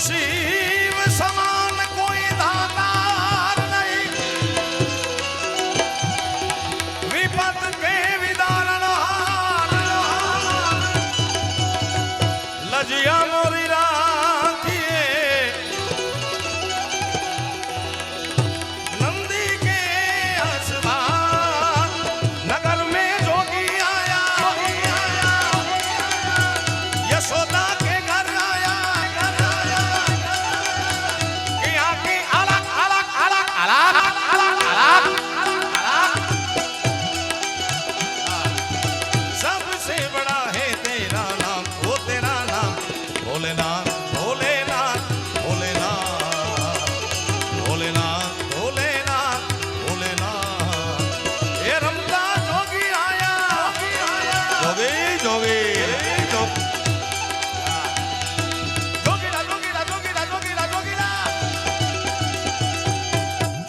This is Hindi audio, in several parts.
शिव समान कोई दातार नहीं, विपत के विदारण हार, लजिया मोरी राखिए नंदी के हसदार, नगर में जोगी आया यशोदा के घर आया, कि यहाँ की अलग अलग अलग अलग अलग अलग सबसे बड़ा है तेरा नाम, वो तेरा नाम भोलेनाथ भोलेनाथ भोलेनाथ भोलेनाथ भोलेनाथ भोलेनाथ। ये रमता जोगी आया, जोगी जोगी जोगीरा जोगीरा जोगीरा जोगीरा जोगीरा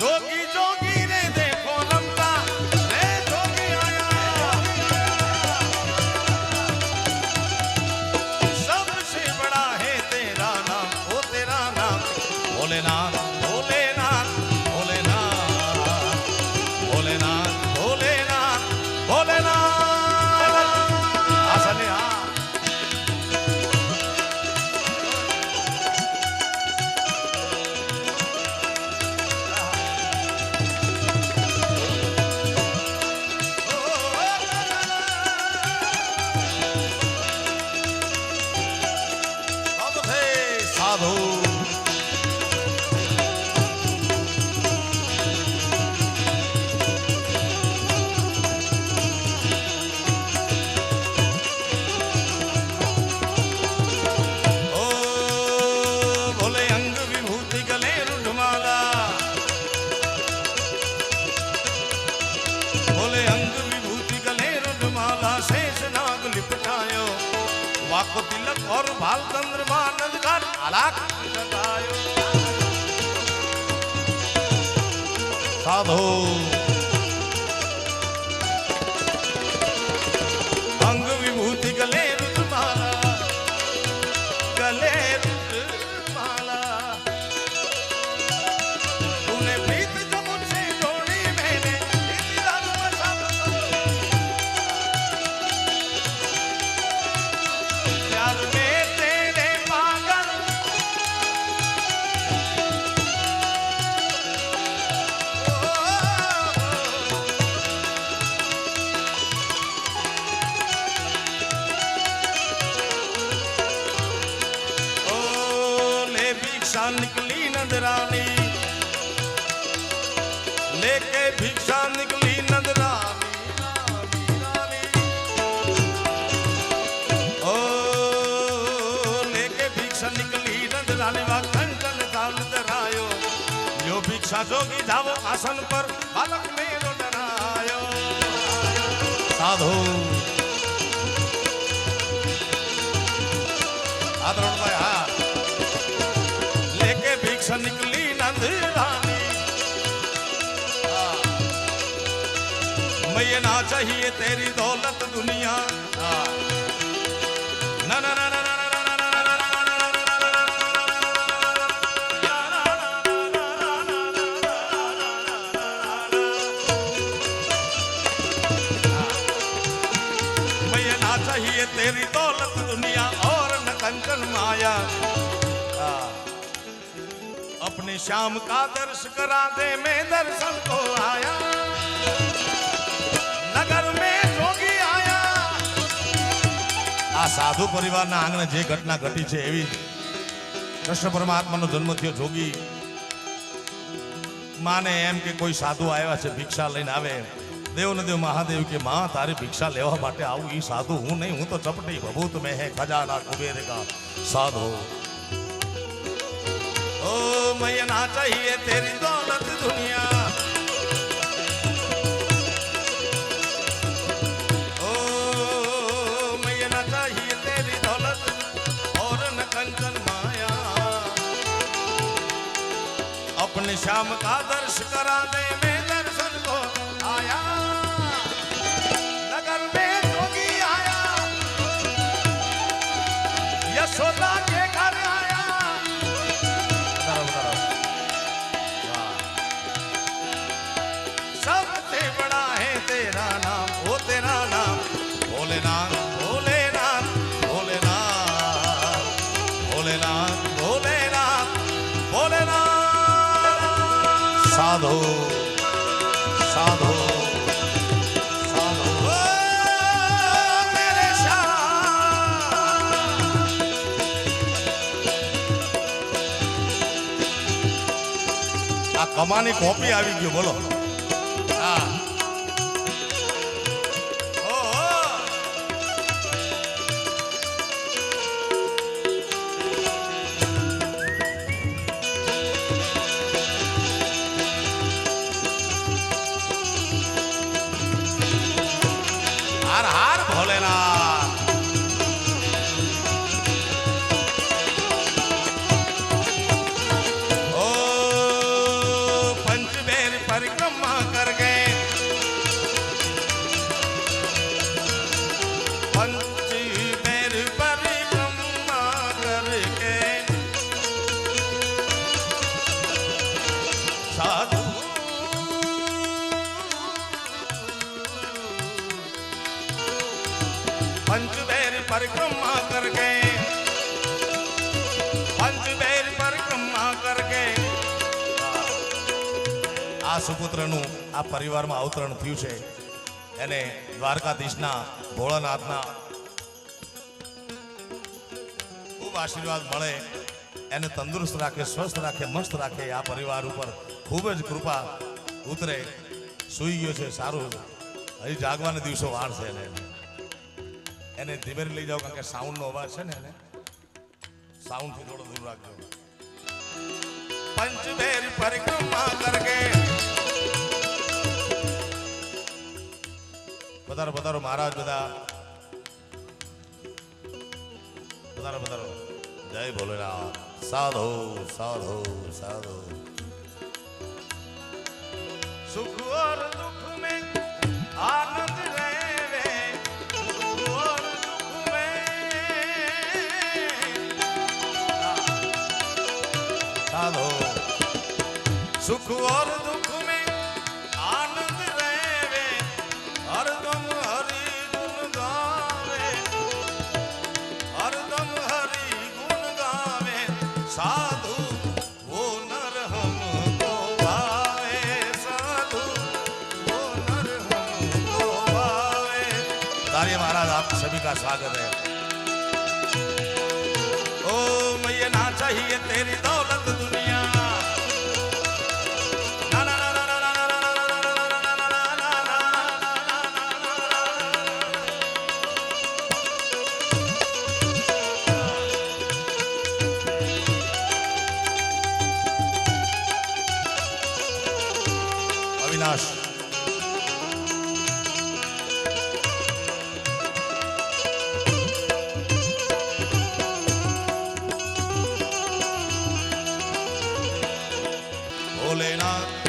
जोगी जोगी रे देखो रमता रे जोगी आया। सबसे बड़ा है तेरा नाम, वो तेरा नाम भोलेनाथ भोलेनाथ भोलेनाथ भोलेनाथ भोलेनाथ भोलेनाथ। आसने हाँ साधु ओ भोले अंग विभूति गले रुद्रमाला, भोले अंग विभूति गले रुद्रमाला, शेष नाग लिपटायो, वाको तिलक और भाल चंद्रमा नंदघाट आलाक लगायो। साधो अंग विभूति गले रुद्रमाला, गले रुद्रमाला, तूने प्रीत जो मुझसे जोड़ी मैंने इसी दारू में सब प्यार में तेरे पागल, ओ ले भिक्षा निकली नंदरानी, लेके भिक्षा निकली नंदरानी, रानी, ओ लेके भिक्षा निकली नंदरानी, वा कंचन थाल धरायो, यो भिक्षा जोगी जावो आसन पर बालक मेरो डरायो। साधु आदरण भाई हाँ लेके भिक्षा निकली नंदरानी, मैं ना चाहिए तेरी दौलत दुनिया, ना ना ना ना ना ना ना ना ना मैं ना चाहिए तेरी दौलत दुनिया और न कंचन माया, अपने श्याम का दर्श करा दे, मैं दर्शन को आया, नगर में जोगी आया। आ साधु परिवाરના આંગણે જે ઘટના ઘટી છે એવી કૃષ્ણ પરમાત્માનો જન્મ થયો, જોગી માને એમ કે કોઈ સાધુ આવ્યા છે ભિક્ષા લઈને આવે, દેવ ને દેવ મહાદેવ કે માં તારી ભિક્ષા લેવા માટે આવું, ઈ સાધુ હું નહીં, હું તો ચપટી ભભૂત में है खजाना कुबेर का साधु। ओ मैं ना चाहिए तेरी दौलत दुनिया, ओ मैं ना चाहिए तेरी दौलत और न कंचन माया, अपने श्याम का दर्श करा दे, मैं दर्शन को आया, नगर में जोगी आया, यशोदा के घर आया, भोलेनाथ भोलेनाथ भोलेनाथ साधो साधो साधो ओ मेरे शाह आ कमानी कॉपी આવી ગયો બોલો હા हर हर भोलेनाथ ओ पंचबेर परिक्रमा कर गए पंचबेर परिक्रमा करके साधु पंचबेर परिक्रमा करके पंचबेर परिक्रमा करके आ સુપુત્રનું આ પરિવારમાં અવતરણ થયું છે એને દ્વારકાધીશના ભોળાનાથના ખૂબ આશીર્વાદ મળે એને તંદુરસ્ત રાખે સ્વસ્થ રાખે મસ્ત રાખે આ પરિવાર ઉપર ખૂબ જ કૃપા ઉતરે સૂઈ ગયો છે સારું હજી જાગવાના દિવસો વાર છે એને ધીમે લઈ જાઓ કારણ કે સાઉન્ડનો અવાજ છે ને એને સાઉન્ડથી થોડો દૂર રાખજો पंचबेर परिक्रमा करके पधारो पधारो महाराज बदा पधारो पधारो जय भोलेनाथ साधो साधो साधो सुख और दुख में आनंद रहे सुख और दुख में साधो सुख और दुख में आनंद रहे हरदम हरि गुण गावे हरदम हरि गुण गावे साधु वो नर हमको भावे साधु वो नर हमको भावे। तारिये महाराज आप सभी का स्वागत है। ओ मैया ना चाहिए तेरी दौलत दुनिया अविनाश भोलेनाथ